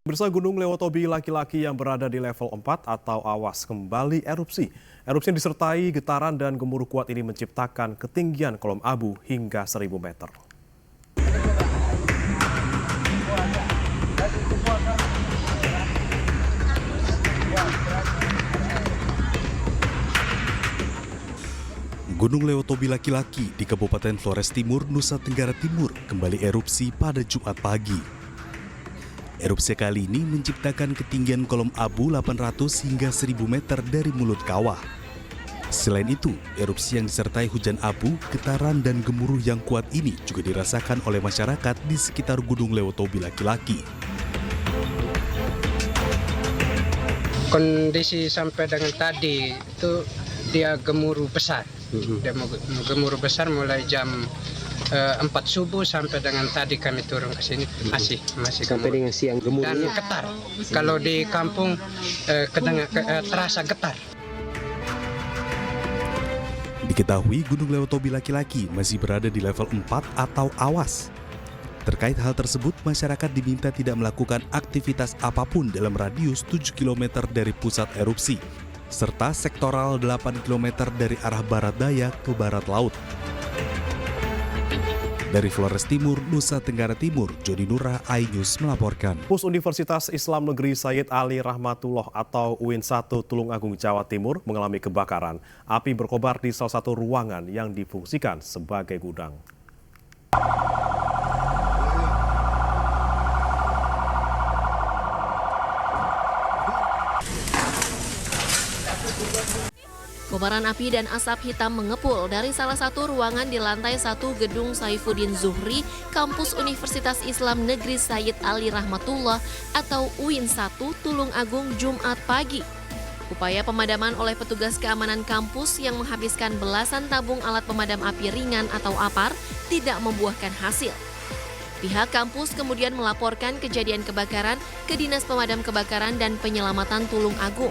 Pemirsa, Gunung Lewotobi laki-laki yang berada di level 4 atau awas kembali erupsi. Erupsi yang disertai getaran dan gemuruh kuat ini menciptakan ketinggian kolom abu hingga 1.000 meter. Gunung Lewotobi laki-laki di Kabupaten Flores Timur, Nusa Tenggara Timur kembali erupsi pada Jumat pagi. Erupsi kali ini menciptakan ketinggian kolom abu 800 hingga 1.000 meter dari mulut kawah. Selain itu, erupsi yang disertai hujan abu, getaran dan gemuruh yang kuat ini juga dirasakan oleh masyarakat di sekitar Gunung Lewotobi laki-laki. Kondisi sampai dengan tadi itu dia gemuruh besar. Dia gemuruh besar mulai jam 4 subuh sampai dengan tadi kami turun ke sini masih sampai gemuruh. dengan siang gemuruhnya. Dan getar. Kalau di kampung terasa getar. Diketahui Gunung Lewotobi laki-laki masih berada di level 4 atau awas. Terkait hal tersebut, masyarakat diminta tidak melakukan aktivitas apapun dalam radius 7 km dari pusat erupsi, serta sektoral 8 km dari arah barat daya ke barat laut. Dari Flores Timur, Nusa Tenggara Timur, Jody Nurah, iNews melaporkan. Kampus Universitas Islam Negeri Sayyid Ali Rahmatullah atau UIN 1 Tulungagung, Jawa Timur mengalami kebakaran. Api berkobar di salah satu ruangan yang difungsikan sebagai gudang. Kobaran api dan asap hitam mengepul dari salah satu ruangan di lantai 1 gedung Saifuddin Zuhri, Kampus Universitas Islam Negeri Sayyid Ali Rahmatullah atau UIN 1 Tulungagung Jumat pagi. Upaya pemadaman oleh petugas keamanan kampus yang menghabiskan belasan tabung alat pemadam api ringan atau APAR tidak membuahkan hasil. Pihak kampus kemudian melaporkan kejadian kebakaran ke Dinas Pemadam Kebakaran dan Penyelamatan Tulungagung.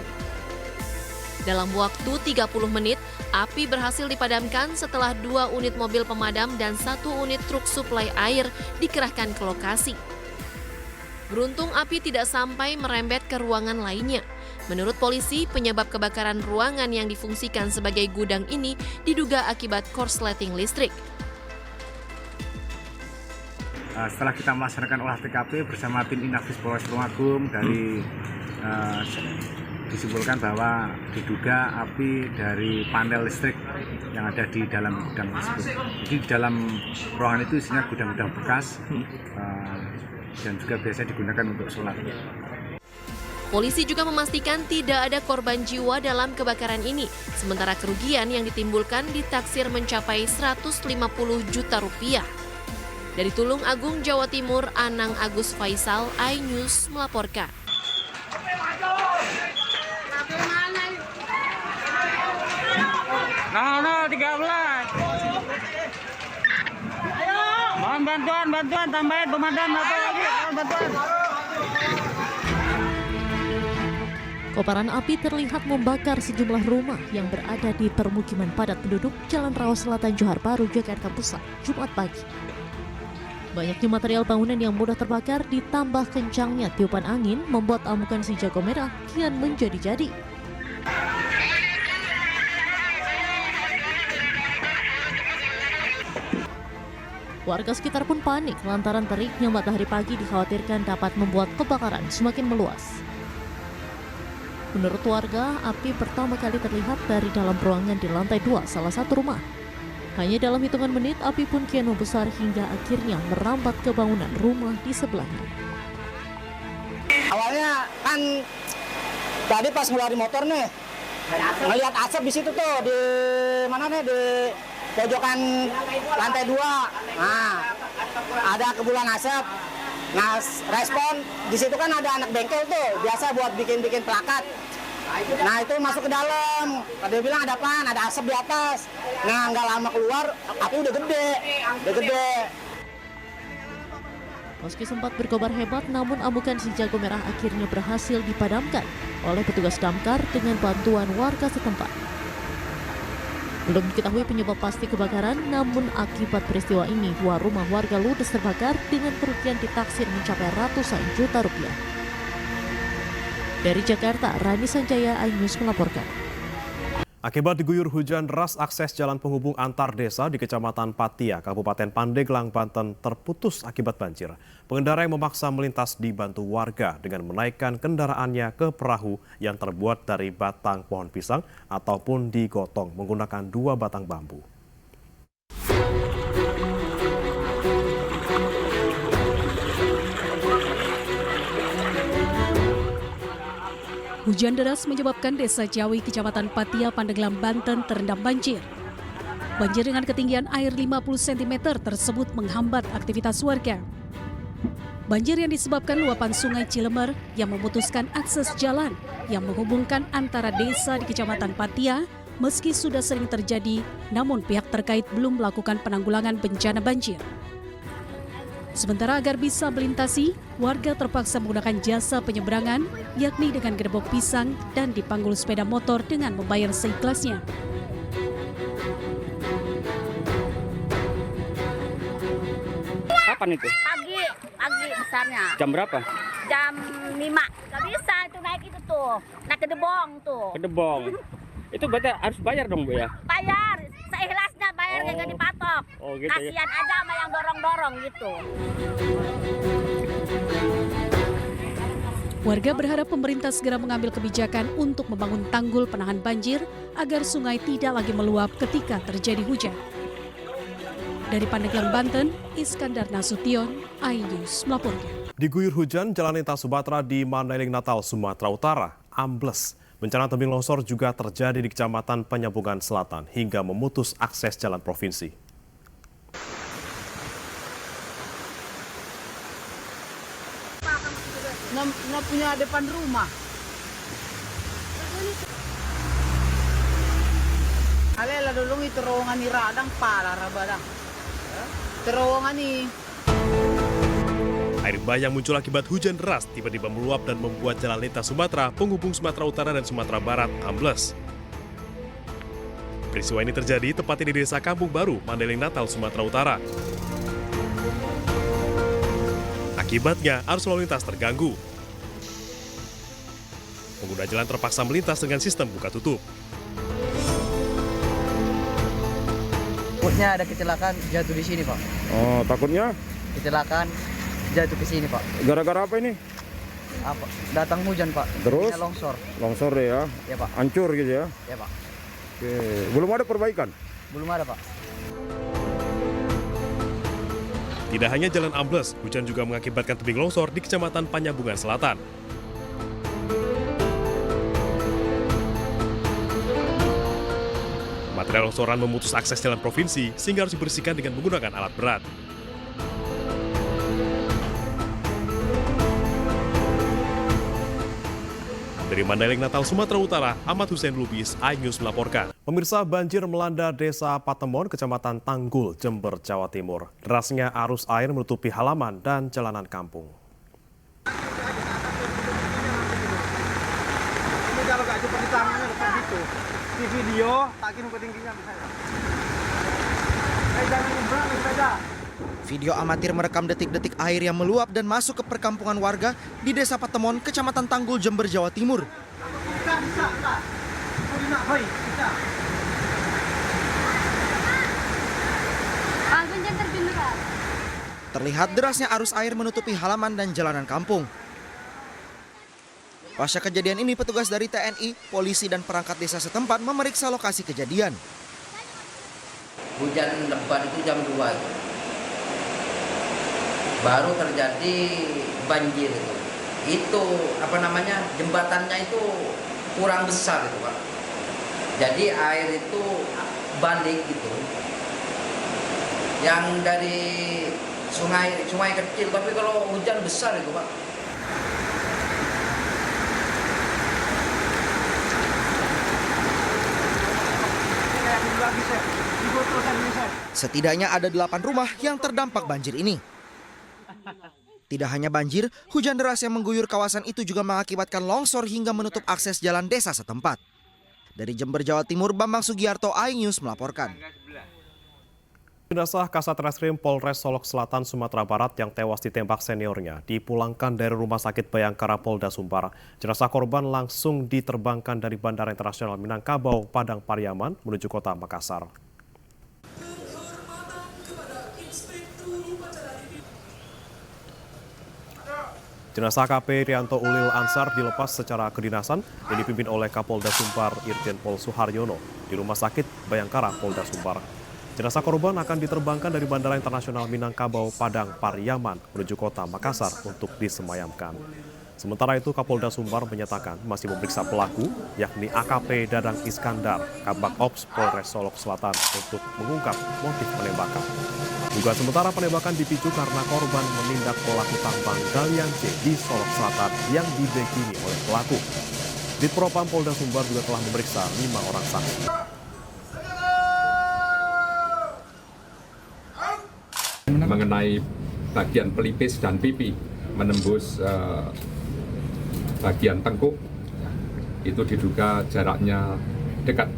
Dalam waktu 30 menit, api berhasil dipadamkan setelah 2 unit mobil pemadam dan 1 unit truk suplai air dikerahkan ke lokasi. Beruntung api tidak sampai merembet ke ruangan lainnya. Menurut polisi, penyebab kebakaran ruangan yang difungsikan sebagai gudang ini diduga akibat korsleting listrik. Setelah kita melaksanakan olah TKP bersama tim Inafis Polres Tulungagung dari disimpulkan bahwa diduga api dari panel listrik yang ada di dalam gudang tersebut. Jadi di dalam ruangan itu isinya gudang-gudang bekas dan juga biasa digunakan untuk solar. Polisi juga memastikan tidak ada korban jiwa dalam kebakaran ini, sementara kerugian yang ditimbulkan ditaksir mencapai 150 juta rupiah. Dari Tulungagung, Jawa Timur, Anang Agus Faisal, iNews melaporkan. Nah, 13. Mohon bantuan, tambahin pemadam atau lagi, mohon bantuan. Kobaran api terlihat membakar sejumlah rumah yang berada di permukiman padat penduduk Jalan Rawas Selatan, Johar Baru, Jakarta Pusat, Jumat pagi. Banyaknya material bangunan yang mudah terbakar ditambah kencangnya tiupan angin membuat amukan si jago merah kian menjadi-jadi. Warga sekitar pun panik lantaran teriknya matahari pagi dikhawatirkan dapat membuat kebakaran semakin meluas. Menurut warga, api pertama kali terlihat dari dalam ruangan di lantai 2 salah satu rumah. Hanya dalam hitungan menit, api pun kian membesar hingga akhirnya merambat ke bangunan rumah di sebelahnya. Awalnya kan tadi pas ngeluarin motor nih, ngelihat asap di situ tuh di mana nih di pojokan lantai 2. Nah, ada kepulan asap. Nah, respon di situ kan ada anak bengkel tuh, biasa buat bikin-bikin plakat. Nah, itu masuk ke dalam. Dia bilang ada apaan, ada asap di atas. Nah, nggak lama keluar, api udah gede. Meski sempat berkobar hebat, namun amukan si jago merah akhirnya berhasil dipadamkan oleh petugas damkar dengan bantuan warga setempat. Belum diketahui penyebab pasti kebakaran, namun akibat peristiwa ini 2 rumah warga ludes terbakar dengan kerugian ditaksir mencapai ratusan juta rupiah. Dari Jakarta, Rani Sanjaya, iNews melaporkan. Akibat diguyur hujan deras, akses jalan penghubung antar desa di Kecamatan Patia, Kabupaten Pandeglang, Banten terputus akibat banjir. Pengendara yang memaksa melintas dibantu warga dengan menaikkan kendaraannya ke perahu yang terbuat dari batang pohon pisang ataupun digotong menggunakan 2 batang bambu. Hujan deras menyebabkan Desa Jawi, Kecamatan Patia, Pandeglang, Banten terendam banjir. Banjir dengan ketinggian air 50 cm tersebut menghambat aktivitas warga. Banjir yang disebabkan luapan sungai Cilemer yang memutuskan akses jalan yang menghubungkan antara desa di Kecamatan Patia, meski sudah sering terjadi, namun pihak terkait belum melakukan penanggulangan bencana banjir. Sementara agar bisa melintasi, warga terpaksa menggunakan jasa penyeberangan, yakni dengan gerbong pisang dan dipanggul sepeda motor dengan membayar seikhlasnya. Kapan itu? Pagi besarnya. Jam berapa? Jam 5. Gak bisa itu naik itu tuh. Naik ke debong tuh. Ke Debong. Itu berarti harus bayar dong, Bu ya? Bayar. Seikhlasnya bayar, gak dipatok. Oh, gitu ya. Kasihan aja sama yang dorong-dorong gitu. Warga berharap pemerintah segera mengambil kebijakan untuk membangun tanggul penahan banjir agar sungai tidak lagi meluap ketika terjadi hujan. Dari Pandeglang, Banten, Iskandar Nasution, iNews melaporkan. Diguyur hujan, jalan lintas Sumatera di Mandailing, Natal, Sumatera Utara ambles. Bencana tebing longsor juga terjadi di Kecamatan Penyambungan Selatan hingga memutus akses jalan provinsi. Nggak punya depan rumah. Alela dulu itu terowongan ni radang pala rabadang. Terowongan ni. Air bah yang muncul akibat hujan deras tiba-tiba meluap dan membuat jalan lintas Sumatera penghubung Sumatera Utara dan Sumatera Barat ambles. Peristiwa ini terjadi tepatnya di Desa Kampung Baru, Mandailing, Natal, Sumatera Utara. Akibatnya, arus lalu lintas terganggu. Pengguna jalan terpaksa melintas dengan sistem buka tutup. Takutnya ada kecelakaan jatuh di sini, Pak. Oh, takutnya? Kecelakaan jatuh ke sini, Pak. Gara-gara apa ini? Apa? Datang hujan, Pak. Terus? Jadinya longsor. Longsor ya? Ya, Pak. Hancur gitu ya? Ya, Pak. Oke. Belum ada perbaikan? Belum ada, Pak. Tidak hanya jalan ambles, hujan juga mengakibatkan tebing longsor di Kecamatan Penyambungan Selatan. Material longsoran memutus akses jalan provinsi sehingga harus dibersihkan dengan menggunakan alat berat. Dari Mandailing, Natal, Sumatera Utara, Ahmad Hussein Lubis, iNews melaporkan. Pemirsa, banjir melanda Desa Patemon, Kecamatan Tanggul, Jember, Jawa Timur. Derasnya arus air menutupi halaman dan jalanan kampung. Ini kalau nggak seperti tangannya seperti itu. Di video, takin ketingginya misalnya. Jangan nyebrang sepeda. Video amatir merekam detik-detik air yang meluap dan masuk ke perkampungan warga di Desa Patemon, Kecamatan Tanggul, Jember, Jawa Timur. Terlihat derasnya arus air menutupi halaman dan jalanan kampung. Pasca kejadian ini, petugas dari TNI, polisi, dan perangkat desa setempat memeriksa lokasi kejadian. Hujan lebat itu jam 2 itu. Baru terjadi banjir itu. Itu jembatannya itu kurang besar itu, Pak. Jadi air itu balik gitu. Yang dari sungai kecil, tapi kalau hujan besar itu, Pak. Setidaknya ada 8 rumah yang terdampak banjir ini. Tidak hanya banjir, hujan deras yang mengguyur kawasan itu juga mengakibatkan longsor hingga menutup akses jalan desa setempat. Dari Jember, Jawa Timur, Bambang Sugiarto, iNews melaporkan. Jenazah Kasat Reskrim Polres Solok Selatan, Sumatera Barat yang tewas ditembak seniornya dipulangkan dari Rumah Sakit Bayangkara Polda Sumbar. Jenazah korban langsung diterbangkan dari Bandara Internasional Minangkabau, Padang Pariaman menuju kota Makassar. Jenazah AKP Rianto Ulil Ansar dilepas secara kedinasan yang dipimpin oleh Kapolda Sumbar Irjen Pol Suharyono di Rumah Sakit Bayangkara Polda Sumbar. Jenazah korban akan diterbangkan dari Bandara Internasional Minangkabau, Padang Pariaman menuju kota Makassar untuk disemayamkan. Sementara itu Kapolda Sumbar menyatakan masih memeriksa pelaku yakni AKP Dadang Iskandar, Kabak Ops Polres Solok Selatan untuk mengungkap motif penembakan. Juga sementara penembakan dipicu karena korban menindak pelaku tambang galian C di Solok Selatan yang dibekini oleh pelaku. Ditpropam Polda Sumbar juga telah memeriksa 5 orang saksi. Mengenai bagian pelipis dan pipi menembus bagian tengkuk, itu diduga jaraknya dekat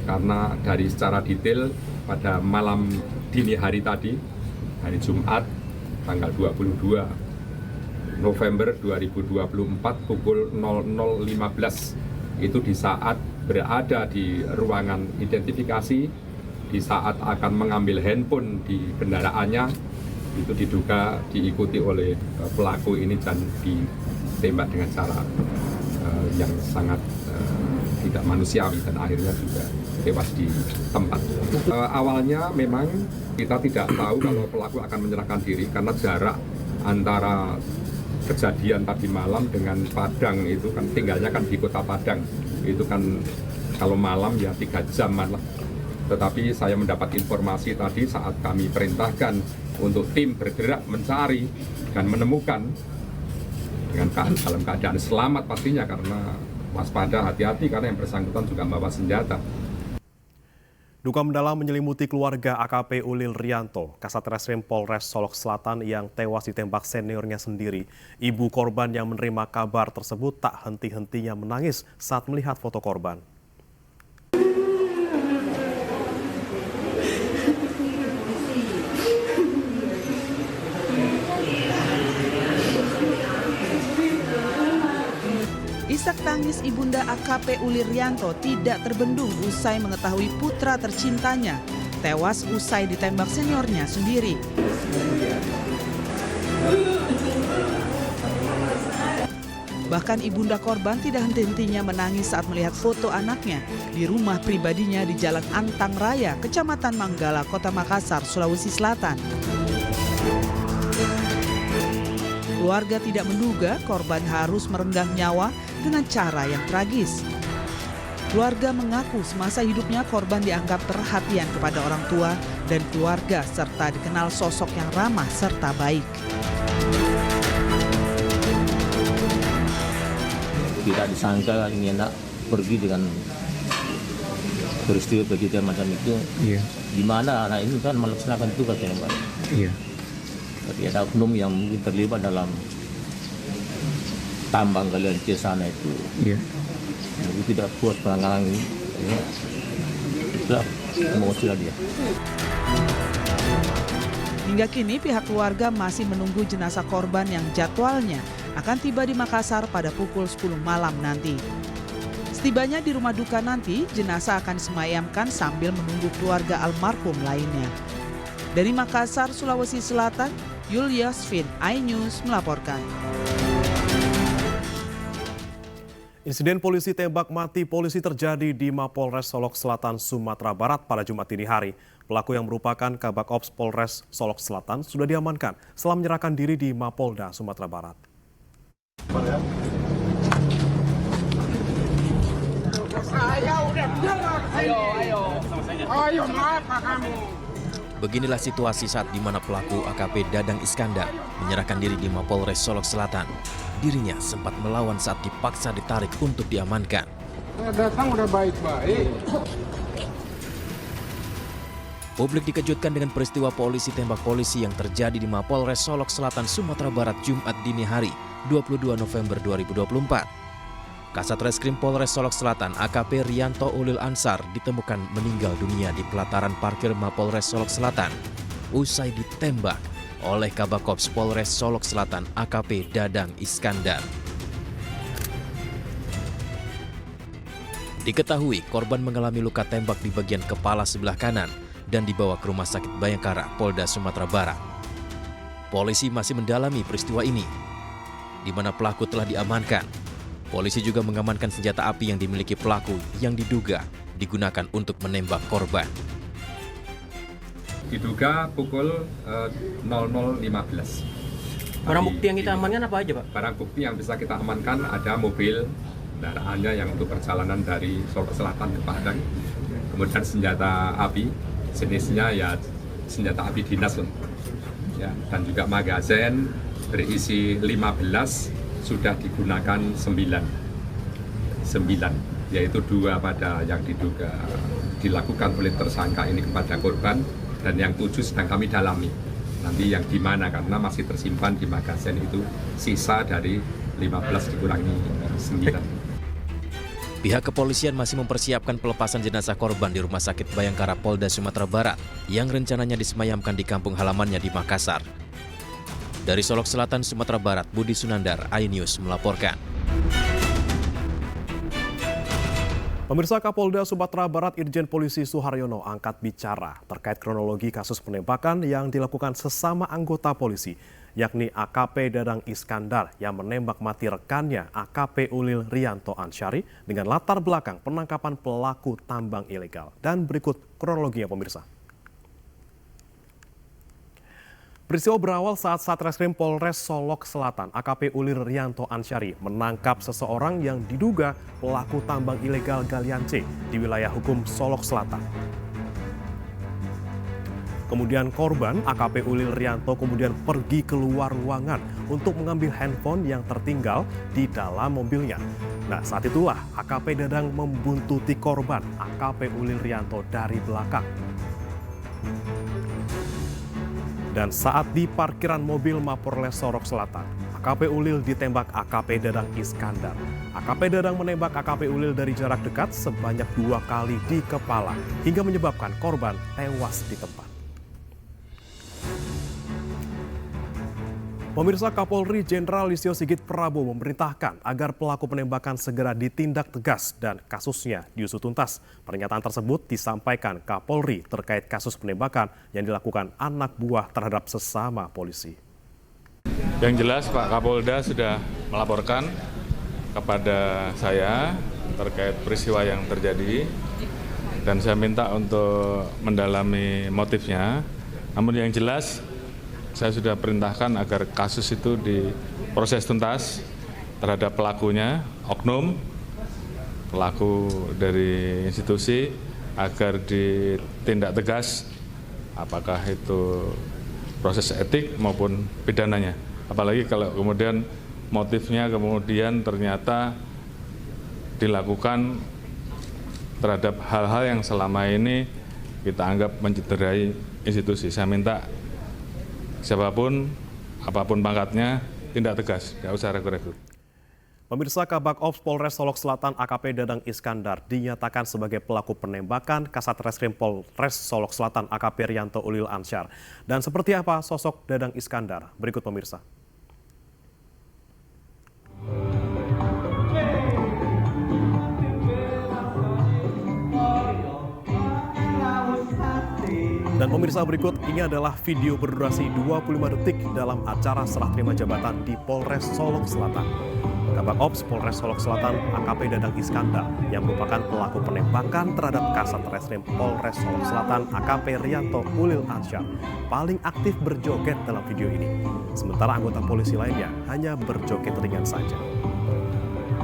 karena dari secara detail pada malam dini hari tadi, hari Jumat tanggal 22 November 2024 pukul 00.15 itu di saat berada di ruangan identifikasi, di saat akan mengambil handphone di kendaraannya, itu diduga diikuti oleh pelaku ini dan ditembak dengan cara yang sangat tidak manusiawi dan akhirnya juga tewas di tempat. Awalnya memang kita tidak tahu kalau pelaku akan menyerahkan diri karena jarak antara kejadian tadi malam dengan Padang itu kan tinggalnya kan di kota Padang, itu kan kalau malam ya 3 jam lah. Tetapi saya mendapat informasi tadi saat kami perintahkan untuk tim bergerak mencari dan menemukan dengan dalam keadaan selamat pastinya, karena waspada, hati-hati karena yang bersangkutan juga membawa senjata. Duka mendalam menyelimuti keluarga AKP Ulil Rianto, Kasat Reskrim Polres Solok Selatan yang tewas ditembak seniornya sendiri. Ibu korban yang menerima kabar tersebut tak henti-hentinya menangis saat melihat foto korban. Isak tangis ibunda AKP Ulil Rianto tidak terbendung usai mengetahui putra tercintanya tewas usai ditembak seniornya sendiri. Bahkan ibunda korban tidak henti-hentinya menangis saat melihat foto anaknya di rumah pribadinya di Jalan Antang Raya, Kecamatan Manggala, Kota Makassar, Sulawesi Selatan. Keluarga tidak menduga korban harus merenggang nyawa dengan cara yang tragis. Keluarga mengaku semasa hidupnya korban dianggap perhatian kepada orang tua dan keluarga serta dikenal sosok yang ramah serta baik. Tidak disangka ini anak pergi dengan peristiwa begitu macam itu. Iya. Di mana anak ini kan melaksanakan tugas yang baik. Iya. Tapi ada oknum yang mungkin terlibat dalam tambang galian C sana itu. Iya. Mungkin tidak puas penanganan ini. Ya. Itulah emosilah dia. Hingga kini pihak keluarga masih menunggu jenazah korban yang jadwalnya akan tiba di Makassar pada pukul 10 malam nanti. Setibanya di rumah duka nanti, jenazah akan disemayamkan sambil menunggu keluarga almarhum lainnya. Dari Makassar, Sulawesi Selatan, Julius Finn, iNews melaporkan. Insiden polisi tembak mati polisi terjadi di Mapolres Solok Selatan, Sumatera Barat pada Jumat dini hari. Pelaku yang merupakan Kabak Ops Polres Solok Selatan sudah diamankan setelah menyerahkan diri di Mapolda, Sumatera Barat. Ayo, apa kamu? Beginilah situasi saat di mana pelaku AKP Dadang Iskandar menyerahkan diri di Mapolres Solok Selatan. Dirinya sempat melawan saat dipaksa ditarik untuk diamankan. Datang udah baik-baik. Publik dikejutkan dengan peristiwa polisi tembak polisi yang terjadi di Mapolres Solok Selatan, Sumatera Barat Jumat dini hari, 22 November 2024. Kasat Reskrim Polres Solok Selatan AKP Rianto Ulil Ansar ditemukan meninggal dunia di pelataran parkir Mapolres Solok Selatan usai ditembak oleh Kabakops Polres Solok Selatan AKP Dadang Iskandar. Diketahui korban mengalami luka tembak di bagian kepala sebelah kanan dan dibawa ke Rumah Sakit Bayangkara, Polda Sumatera Barat. Polisi masih mendalami peristiwa ini, di mana pelaku telah diamankan. Polisi juga mengamankan senjata api yang dimiliki pelaku yang diduga digunakan untuk menembak korban. Diduga pukul 00.15. Barang bukti yang kita amankan apa aja, Pak? Barang bukti yang bisa kita amankan ada mobil kendaraannya yang untuk perjalanan dari Solok Selatan ke Padang. Kemudian senjata api, jenisnya ya senjata api dinas. Ya, dan juga magazin berisi 15, sudah digunakan 9, yaitu 2 pada yang diduga dilakukan oleh tersangka ini kepada korban, dan yang 7 sedang kami dalami. Nanti yang di mana, karena masih tersimpan di magazin itu sisa dari 15 dikurangi 9. Pihak kepolisian masih mempersiapkan pelepasan jenazah korban di Rumah Sakit Bayangkara Polda Sumatera Barat yang rencananya disemayamkan di kampung halamannya di Makassar. Dari Solok Selatan, Sumatera Barat, Budi Sunandar, iNews melaporkan. Pemirsa, Kapolda Sumatera Barat Irjen Polisi Suharyono angkat bicara terkait kronologi kasus penembakan yang dilakukan sesama anggota polisi, yakni AKP Dadang Iskandar yang menembak mati rekannya AKP Ulil Rianto Ansyari dengan latar belakang penangkapan pelaku tambang ilegal. Dan berikut kronologinya, pemirsa. Peristiwa berawal saat Satreskrim Polres Solok Selatan AKP Ulil Rianto Ansyari menangkap seseorang yang diduga pelaku tambang ilegal galian C di wilayah hukum Solok Selatan. Kemudian korban AKP Ulil Rianto kemudian pergi keluar ruangan untuk mengambil handphone yang tertinggal di dalam mobilnya. Nah, saat itulah AKP Dadang membuntuti korban AKP Ulil Rianto dari belakang. Dan saat di parkiran mobil Mapolres Solok Selatan, AKP Ulil ditembak AKP Dadang Iskandar. AKP Dadang menembak AKP Ulil dari jarak dekat sebanyak 2 kali di kepala hingga menyebabkan korban tewas di tempat. Pemirsa, Kapolri Jenderal Listio Sigit Prabowo memerintahkan agar pelaku penembakan segera ditindak tegas dan kasusnya diusut tuntas. Pernyataan tersebut disampaikan Kapolri terkait kasus penembakan yang dilakukan anak buah terhadap sesama polisi. Yang jelas Pak Kapolda sudah melaporkan kepada saya terkait peristiwa yang terjadi dan saya minta untuk mendalami motifnya. Namun yang jelas saya sudah perintahkan agar kasus itu diproses tuntas terhadap pelakunya, oknum, pelaku dari institusi, agar ditindak tegas apakah itu proses etik maupun pidananya. Apalagi kalau kemudian motifnya kemudian ternyata dilakukan terhadap hal-hal yang selama ini kita anggap mencederai institusi. Saya minta siapapun, apapun pangkatnya, tindak tegas, tidak usah ragu-ragu. Pemirsa, Kabak Ops Polres Solok Selatan AKP Dadang Iskandar dinyatakan sebagai pelaku penembakan Kasat Reskrim Polres Solok Selatan AKP Rianto Ulil Ansyar. Dan seperti apa sosok Dadang Iskandar? Berikut pemirsa. Dan pemirsa, berikut ini adalah video berdurasi 25 detik dalam acara serah terima jabatan di Polres Solok Selatan. Kabak Ops Polres Solok Selatan AKP Dadang Iskandar yang merupakan pelaku penembakan terhadap Kasat Reskrim Polres Solok Selatan AKP Rianto Ulil Ansyar paling aktif berjoget dalam video ini. Sementara anggota polisi lainnya hanya berjoget ringan saja.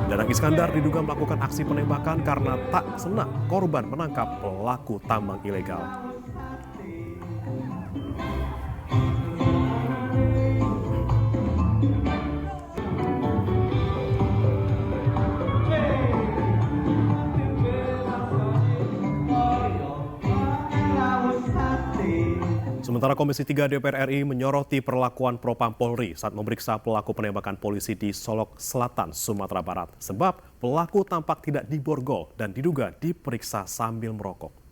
Dadang Iskandar diduga melakukan aksi penembakan karena tak senang korban menangkap pelaku tambang ilegal. Sementara Komisi 3 DPR RI menyoroti perlakuan Propam Polri saat memeriksa pelaku penembakan polisi di Solok Selatan, Sumatera Barat. Sebab pelaku tampak tidak diborgol dan diduga diperiksa sambil merokok.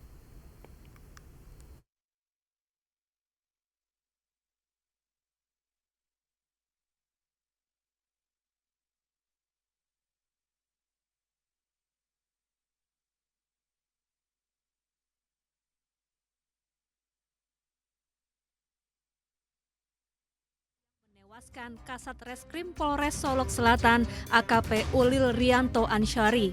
Menewaskan Kasat Reskrim Polres Solok Selatan AKP Ulil Rianto Ansyari.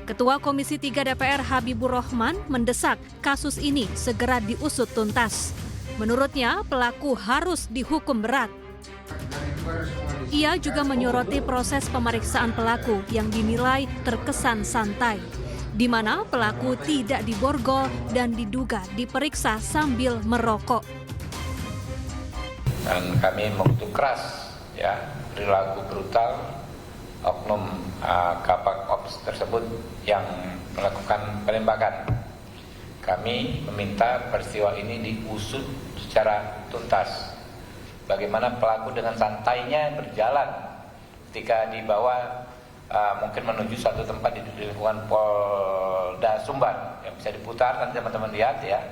Ketua Komisi 3 DPR Habibur Rahman mendesak kasus ini segera diusut tuntas. Menurutnya pelaku harus dihukum berat. Ia juga menyoroti proses pemeriksaan pelaku yang dinilai terkesan santai, di mana pelaku tidak diborgol dan diduga diperiksa sambil merokok. Dan kami mengutuk keras perilaku brutal oknum Kapak Ops tersebut yang melakukan penembakan. Kami meminta peristiwa ini diusut secara tuntas. Bagaimana pelaku dengan santainya berjalan ketika dibawa mungkin menuju suatu tempat di lingkungan Polda Sumbar yang bisa diputar, nanti teman-teman lihat ya.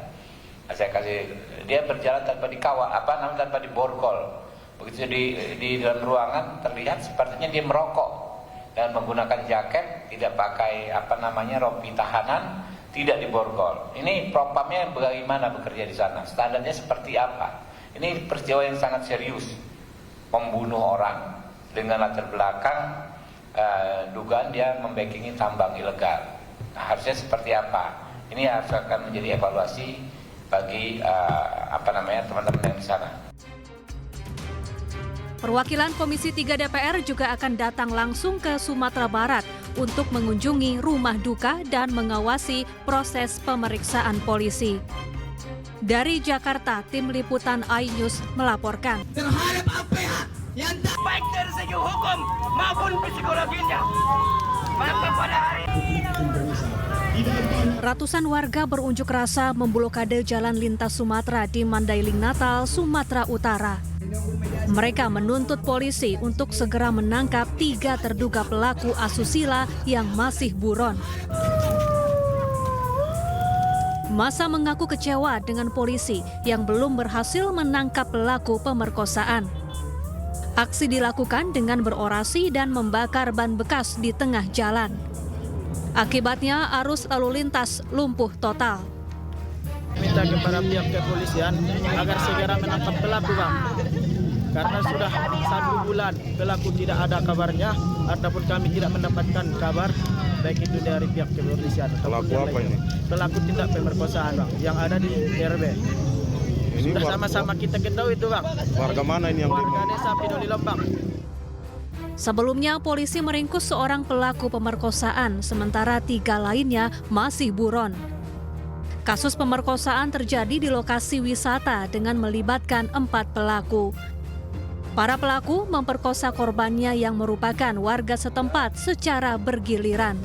Saya kasih, dia berjalan tanpa dikawal, tanpa diborgol. Begitu di dalam ruangan terlihat sepertinya dia merokok dan menggunakan jaket, tidak pakai rompi tahanan, tidak diborgol. Ini propamnya bagaimana bekerja di sana? Standarnya seperti apa? Ini peristiwa yang sangat serius, membunuh orang dengan latar belakang dugaan dia membackingi tambang ilegal. Nah, harusnya seperti apa? Ini harus akan menjadi evaluasi bagi teman-teman yang di sana. Perwakilan Komisi 3 DPR juga akan datang langsung ke Sumatera Barat untuk mengunjungi rumah duka dan mengawasi proses pemeriksaan polisi. Dari Jakarta, tim liputan iNews melaporkan. Terhadap apa yang baik dari segi hukum maupun psikologinya. Maka pada hari ratusan warga berunjuk rasa memblokade jalan lintas Sumatera di Mandailing Natal, Sumatera Utara. Mereka menuntut polisi untuk segera menangkap 3 terduga pelaku asusila yang masih buron. Massa mengaku kecewa dengan polisi yang belum berhasil menangkap pelaku pemerkosaan. Aksi dilakukan dengan berorasi dan membakar ban bekas di tengah jalan. Akibatnya arus lalu lintas lumpuh total. Minta kepada pihak kepolisian agar segera menangkap pelaku, Bang. Karena sudah 1 bulan pelaku tidak ada kabarnya ataupun kami tidak mendapatkan kabar baik itu dari pihak kepolisian. Pelaku apa ini? Pelaku tindak pemerkosaan, Bang, yang ada di RB. Sudah sama-sama kita ketahui itu, Bang. Warga mana ini yang warga desa Pidoli Lembang. Sebelumnya, polisi meringkus seorang pelaku pemerkosaan, sementara 3 lainnya masih buron. Kasus pemerkosaan terjadi di lokasi wisata dengan melibatkan 4 pelaku. Para pelaku memperkosa korbannya yang merupakan warga setempat secara bergiliran.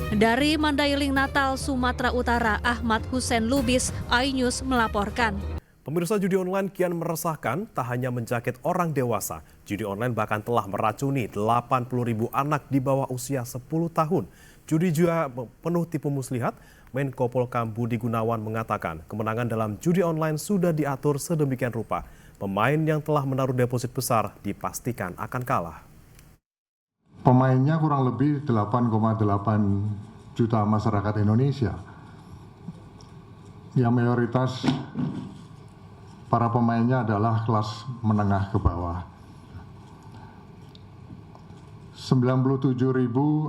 Dari Mandailing Natal, Sumatera Utara, Ahmad Hussein Lubis, iNews melaporkan. Pemirsa, judi online kian meresahkan, tak hanya menjakit orang dewasa. Judi online bahkan telah meracuni 80.000 anak di bawah usia 10 tahun. Judi juga penuh tipu muslihat. Menko Polkam Budi Gunawan mengatakan kemenangan dalam judi online sudah diatur sedemikian rupa. Pemain yang telah menaruh deposit besar dipastikan akan kalah. Pemainnya kurang lebih 8,8 juta masyarakat Indonesia. Yang mayoritas para pemainnya adalah kelas menengah ke bawah. 97.000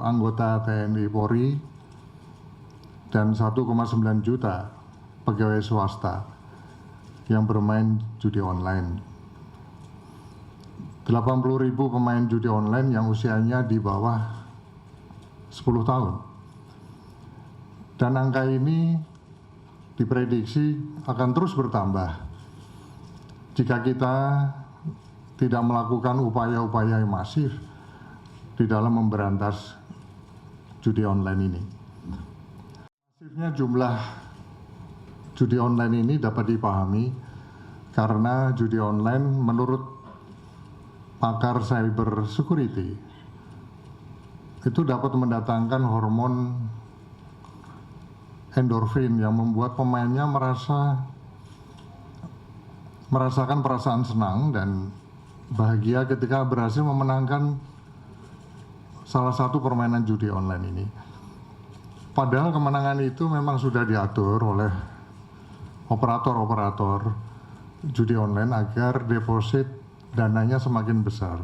anggota TNI Polri dan 1,9 juta pegawai swasta yang bermain judi online. 80.000 pemain judi online yang usianya di bawah 10 tahun. Dan angka ini diprediksi akan terus bertambah jika kita tidak melakukan upaya-upaya yang masif di dalam memberantas judi online ini. Masifnya jumlah judi online ini dapat dipahami karena judi online menurut pakar cyber security itu dapat mendatangkan hormon endorfin yang membuat pemainnya merasakan perasaan senang dan bahagia ketika berhasil memenangkan salah satu permainan judi online ini. Padahal kemenangan itu memang sudah diatur oleh operator-operator judi online agar deposit dananya semakin besar.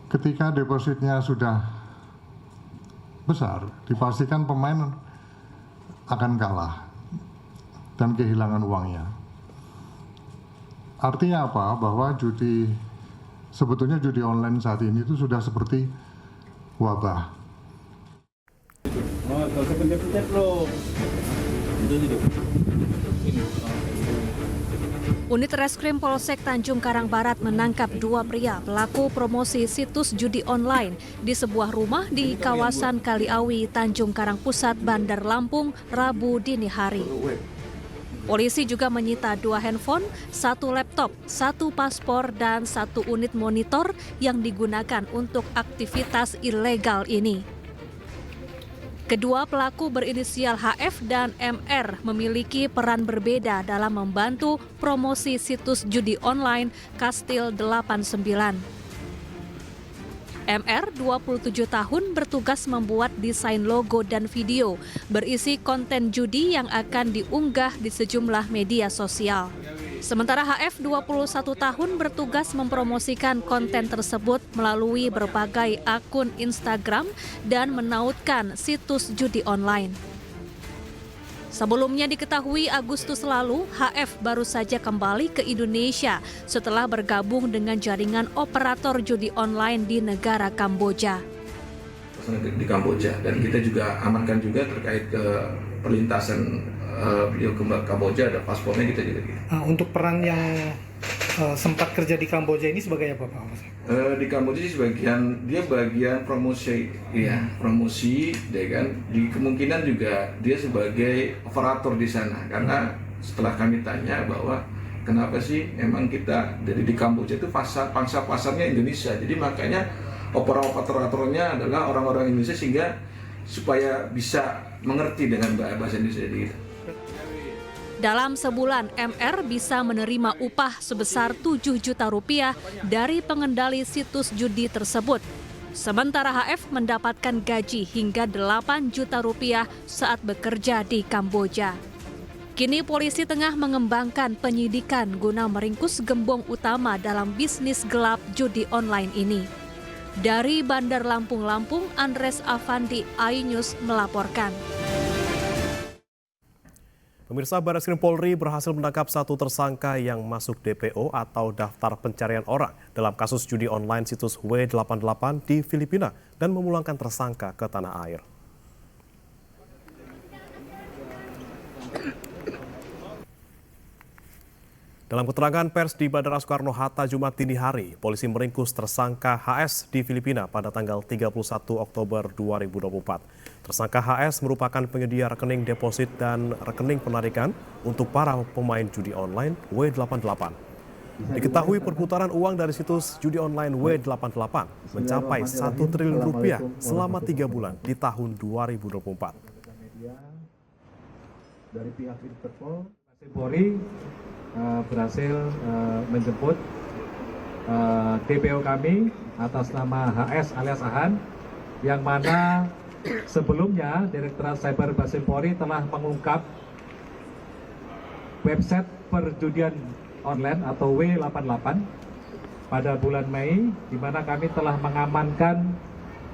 Ketika depositnya sudah besar, dipastikan pemain akan kalah dan kehilangan uangnya. Artinya apa? Bahwa sebetulnya judi online saat ini itu sudah seperti wabah. Oh, kalau sepencet loh. Unit Reskrim Polsek Tanjung Karang Barat menangkap 2 pria pelaku promosi situs judi online di sebuah rumah di kawasan Kaliawi, Tanjung Karang Pusat, Bandar Lampung, Rabu dini hari. Polisi juga menyita 2 handphone, 1 laptop, 1 paspor, dan 1 unit monitor yang digunakan untuk aktivitas ilegal ini. Kedua pelaku berinisial HF dan MR memiliki peran berbeda dalam membantu promosi situs judi online Kastil 89. MR, 27 tahun, bertugas membuat desain logo dan video berisi konten judi yang akan diunggah di sejumlah media sosial. Sementara HF, 21 tahun, bertugas mempromosikan konten tersebut melalui berbagai akun Instagram dan menautkan situs judi online. Sebelumnya diketahui Agustus lalu, HF baru saja kembali ke Indonesia setelah bergabung dengan jaringan operator judi online di negara Kamboja. Di Kamboja, dan kita juga amankan juga terkait ke perlintasan beliau ke Kamboja, ada paspornya kita juga gitu. Untuk peran yang sempat kerja di Kamboja ini sebagai apa Pak? Di Kamboja sih dia bagian promosi, ya promosi, deh kan. Di kemungkinan juga dia sebagai operator di sana, karena setelah kami tanya bahwa kenapa sih emang kita dari di Kamboja itu pangsa pasarnya Indonesia, jadi makanya operatornya adalah orang-orang Indonesia sehingga supaya bisa mengerti dengan bahasa Indonesia kita. Dalam sebulan, MR bisa menerima upah sebesar 7 juta rupiah dari pengendali situs judi tersebut. Sementara HF mendapatkan gaji hingga 8 juta rupiah saat bekerja di Kamboja. Kini polisi tengah mengembangkan penyidikan guna meringkus gembong utama dalam bisnis gelap judi online ini. Dari Bandar Lampung, Andres Avandi, iNews melaporkan. Pemirsa, Barreskrim Polri berhasil menangkap 1 tersangka yang masuk DPO atau daftar pencarian orang dalam kasus judi online situs W88 di Filipina dan memulangkan tersangka ke tanah air. Dalam keterangan pers di Bandara Soekarno-Hatta Jumat dini hari, polisi meringkus tersangka HS di Filipina pada tanggal 31 Oktober 2024. Tersangka HS merupakan penyedia rekening deposit dan rekening penarikan untuk para pemain judi online W88. Diketahui perputaran uang dari situs judi online W88 mencapai 1 triliun rupiah selama 3 bulan di tahun 2024. Dari pihak Interpol, Polri berhasil menjemput DPO kami atas nama HS alias Ahan, yang mana sebelumnya Direktorat Cyber Barreskrim Polri telah mengungkap website perjudian online atau W88 pada bulan Mei, di mana kami telah mengamankan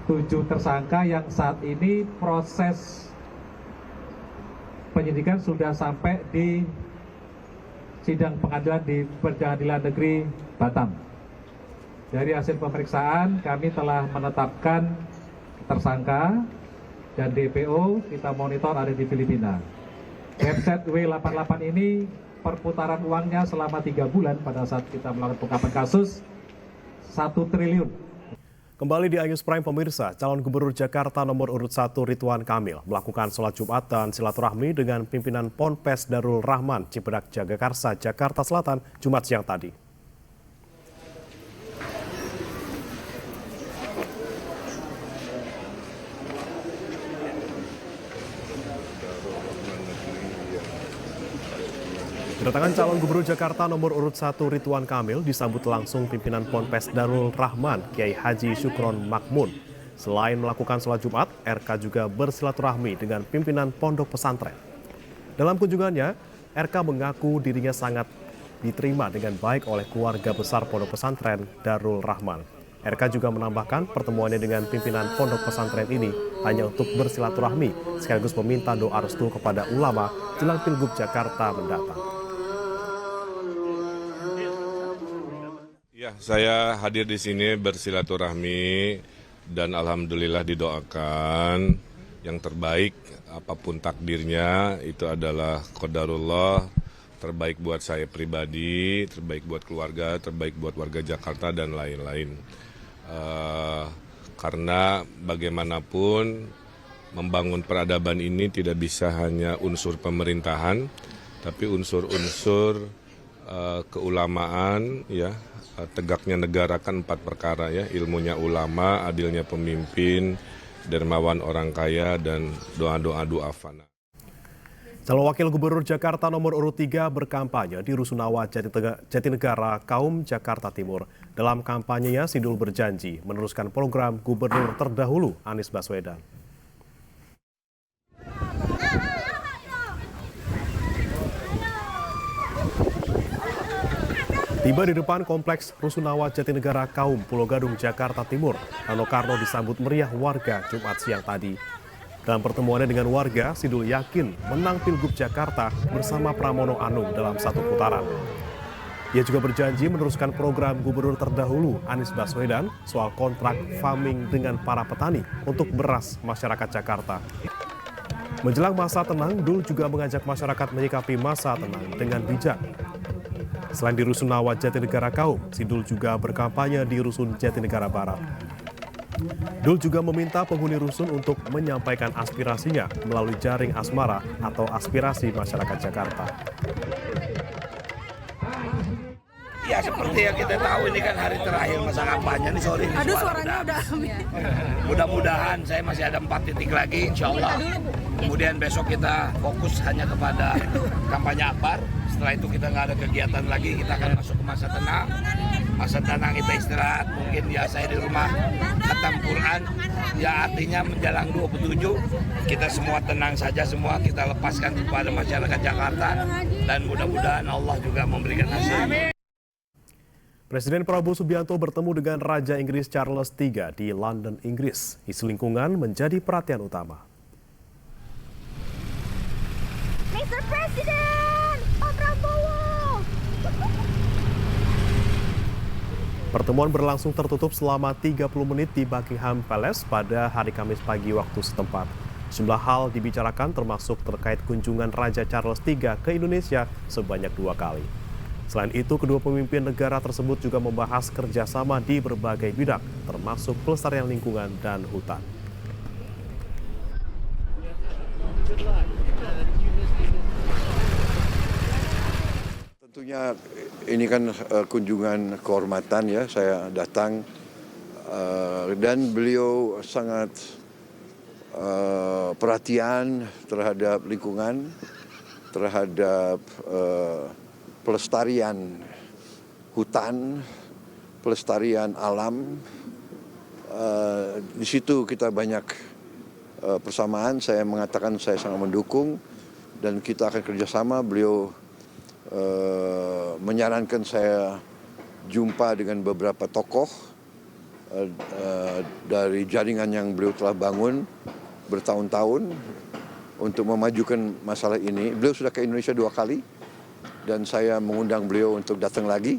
7 tersangka yang saat ini proses penyidikan sudah sampai di sidang pengadilan di Pengadilan Negeri Batam. Dari hasil pemeriksaan kami telah menetapkan tersangka dan DPO kita monitor ada di Filipina. Website W88 ini perputaran uangnya selama 3 bulan pada saat kita melakukan pengungkapan kasus 1 triliun. Kembali di Ayus Prime pemirsa, calon gubernur Jakarta nomor urut 1 Ridwan Kamil melakukan sholat Jumat dan silaturahmi dengan pimpinan Ponpes Darul Rahman Cibadak Jagakarsa, Jakarta Selatan, Jumat siang tadi. Kedatangan calon gubernur Jakarta nomor urut 1 Ridwan Kamil disambut langsung pimpinan Ponpes Darul Rahman Kiai Haji Syukron Makmun. Selain melakukan sholat Jumat, RK juga bersilaturahmi dengan pimpinan pondok pesantren. Dalam kunjungannya, RK mengaku dirinya sangat diterima dengan baik oleh keluarga besar pondok pesantren Darul Rahman. RK juga menambahkan pertemuannya dengan pimpinan pondok pesantren ini hanya untuk bersilaturahmi sekaligus meminta doa restu kepada ulama jelang Pilgub Jakarta mendatang. Ya, saya hadir di sini bersilaturahmi dan alhamdulillah didoakan yang terbaik apapun takdirnya itu adalah qadarullah, terbaik buat saya pribadi, terbaik buat keluarga, terbaik buat warga Jakarta dan lain-lain. Karena bagaimanapun membangun peradaban ini tidak bisa hanya unsur pemerintahan, tapi unsur-unsur keulamaan, ya, tegaknya negara kan 4 perkara ya, ilmunya ulama, adilnya pemimpin, dermawan orang kaya, dan doa-doa du'afana. Calon Wakil Gubernur Jakarta nomor urut 3 berkampanye di Rusunawa Jatinegara Kaum Jakarta Timur. Dalam kampanyenya, Sidul berjanji meneruskan program gubernur terdahulu Anies Baswedan. Tiba di depan kompleks Rusunawa Jatinegara Kaum Pulau Gadung, Jakarta Timur, Rano Karno disambut meriah warga Jumat siang tadi. Dalam pertemuannya dengan warga, Sidul yakin menang Pilgub Jakarta bersama Pramono Anung dalam 1 putaran. Ia juga berjanji meneruskan program gubernur terdahulu Anies Baswedan soal kontrak farming dengan para petani untuk beras masyarakat Jakarta. Menjelang masa tenang, Dul juga mengajak masyarakat menyikapi masa tenang dengan bijak. Selain di Rusunawa Jatinegara Kaum, Sidul juga berkampanye di Rusun Jatinegara Barat. Dul juga meminta penghuni rusun untuk menyampaikan aspirasinya melalui jaring asmara atau aspirasi masyarakat Jakarta. Ya seperti yang kita tahu ini kan hari terakhir masa kampanye nih, sorry. Aduh suaranya udah. Mudah-mudahan saya masih ada 4 titik lagi insya Allah. Kemudian besok kita fokus hanya kepada kampanye akbar. Setelah itu kita nggak ada kegiatan lagi, kita akan masuk ke masa tenang. Masa tenang kita istirahat, mungkin ya saya di rumah khatam Quran. Ya artinya menjelang 27 kita semua tenang saja, semua kita lepaskan kepada masyarakat Jakarta. Dan mudah-mudahan Allah juga memberikan hasil. Presiden Prabowo Subianto bertemu dengan Raja Inggris Charles III di London, Inggris. Isu lingkungan menjadi perhatian utama. Mr. President, Pak Prabowo. Pertemuan berlangsung tertutup selama 30 menit di Buckingham Palace pada hari Kamis pagi waktu setempat. Sejumlah hal dibicarakan termasuk terkait kunjungan Raja Charles III ke Indonesia sebanyak 2 kali. Selain itu, kedua pemimpin negara tersebut juga membahas kerjasama di berbagai bidang, termasuk pelestarian lingkungan dan hutan. Tentunya ini kan kunjungan kehormatan ya, saya datang dan beliau sangat perhatian terhadap lingkungan, terhadap pelestarian hutan, pelestarian alam. Di situ kita banyak persamaan. Saya mengatakan saya sangat mendukung dan kita akan kerjasama. Beliau menyarankan saya jumpa dengan beberapa tokoh dari jaringan yang beliau telah bangun bertahun-tahun untuk memajukan masalah ini. Beliau sudah ke Indonesia 2 kali dan saya mengundang beliau untuk datang lagi.